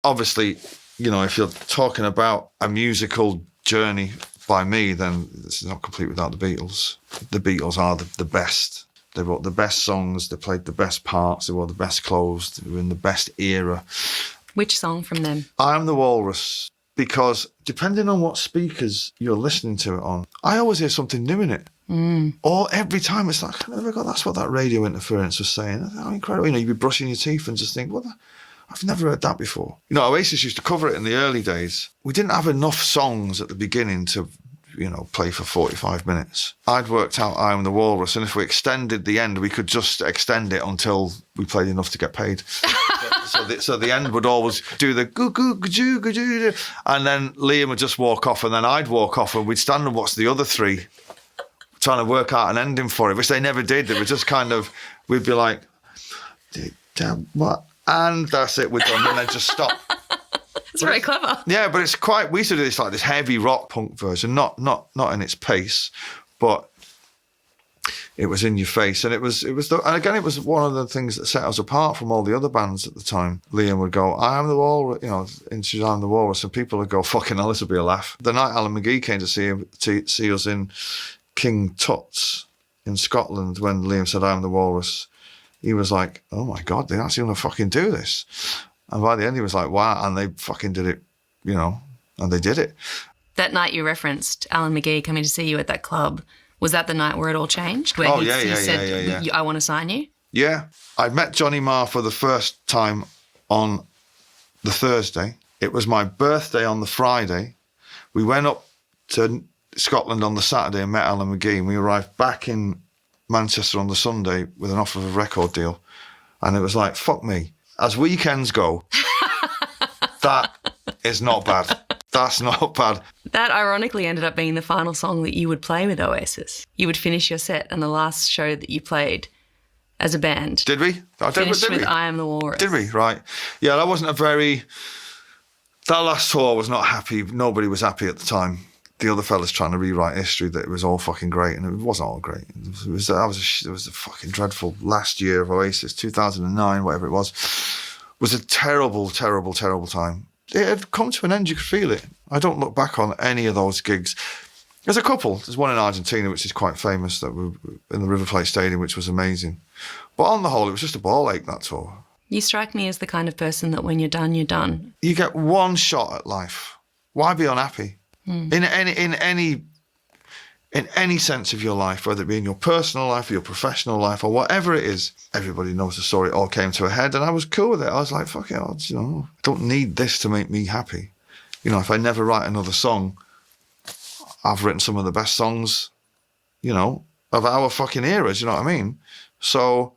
obviously, you know, if you're talking about a musical journey by me, then this is not complete without the Beatles. The Beatles are the best. They wrote the best songs, they played the best parts, they wore the best clothes, they were in the best era. Which song from them? I Am the Walrus, because depending on what speakers you're listening to it on, I always hear something new in it. Or every time it's like, oh my God, that's what that radio interference was saying. How incredible. You know, you'd be brushing your teeth and just think, I've never heard that before. You know, Oasis used to cover it in the early days. We didn't have enough songs at the beginning to, you know, play for 45 minutes. I'd worked out I Am the Walrus, and if we extended the end, we could just extend it until we played enough to get paid. So the end would always do the goo goo goo goo goo, and then Liam would just walk off, and then I'd walk off, and we'd stand and watch the other three trying to work out an ending for it, which they never did. It was just kind of, we'd be like, what? And that's it, we're done, and then just stop. It's very clever. Yeah, but it's quite, we used to do this like this heavy rock punk version, not in its pace, but it was in your face. And it was and again, it was one of the things that set us apart from all the other bands at the time. Liam would go, I Am the Walrus, you know, into I Am the Walrus, and people would go, fucking hell, this will be a laugh. The night Alan McGee came to see us in King Tut's in Scotland, when Liam said I Am the Walrus, he was like, oh my God, they're actually going to fucking do this. And by the end he was like, wow, and they fucking did it, you know, and they did it. That night you referenced Alan McGee coming to see you at that club, was that the night where it all changed? Where he said, I want to sign you? Yeah. I met Johnny Marr for the first time on the Thursday. It was my birthday on the Friday. We went up to Scotland on the Saturday and met Alan McGee, and we arrived back in Manchester on the Sunday with an offer of a record deal. And it was like, fuck me. As weekends go, that is not bad. That's not bad. That ironically ended up being the final song that you would play with Oasis. You would finish your set, and the last show that you played as a band. Did we? Finished with I Am the Walrus. Did we? Right. Yeah, that wasn't that last tour was not happy. Nobody was happy at the time. The other fellas trying to rewrite history that it was all fucking great, and it wasn't all great. It was a fucking dreadful last year of Oasis, 2009, whatever it was a terrible, terrible, terrible time. It had come to an end, you could feel it. I don't look back on any of those gigs. There's a couple. There's one in Argentina, which is quite famous, that were in the River Plate Stadium, which was amazing. But on the whole, it was just a ball ache, that tour. You strike me as the kind of person that when you're done, you're done. You get one shot at life. Why be unhappy? In any sense of your life, whether it be in your personal life or your professional life or whatever it is, everybody knows the story. It all came to a head, and I was cool with it. I was like, fuck it, you know, I don't need this to make me happy. You know, if I never write another song, I've written some of the best songs, you know, of our fucking eras, you know what I mean? So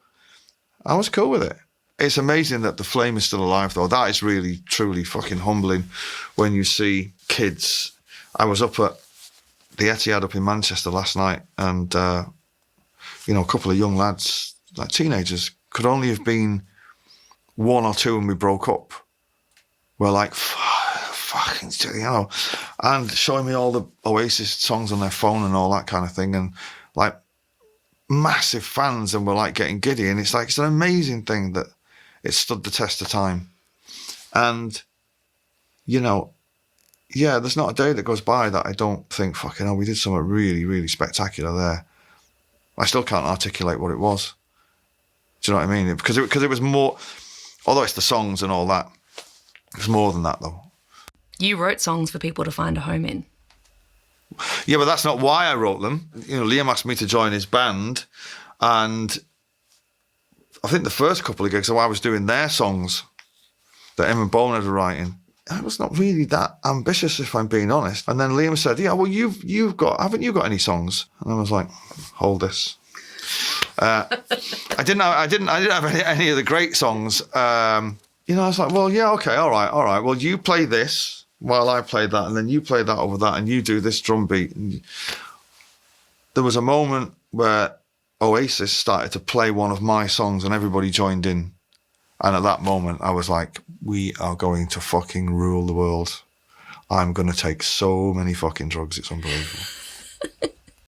I was cool with it. It's amazing that the flame is still alive, though. That is really, truly fucking humbling when you see kids. I was up at the Etihad up in Manchester last night, and, you know, a couple of young lads, like teenagers, could only have been 1 or 2 when we broke up, were like, fucking, you know, and showing me all the Oasis songs on their phone and all that kind of thing, and like massive fans, and were like getting giddy. And it's like, it's an amazing thing that it stood the test of time. And, you know, yeah, there's not a day that goes by that I don't think, fucking hell, we did something really, really spectacular there. I still can't articulate what it was. Do you know what I mean? Because it was more, although it's the songs and all that, it was more than that, though. You wrote songs for people to find a home in. Yeah, but that's not why I wrote them. You know, Liam asked me to join his band, and I think the first couple of gigs, I was doing their songs that him and Bonehead were writing. I was not really that ambitious, if I'm being honest. And then Liam said, yeah, well, haven't you got any songs? And I was like, hold this. I didn't have any of the great songs. You know, I was like, well, yeah, okay, all right. Well, you play this while I play that, and then you play that over that, and you do this drum beat. And there was a moment where Oasis started to play one of my songs, and everybody joined in. And at that moment, I was like, we are going to fucking rule the world. I'm going to take so many fucking drugs. It's unbelievable.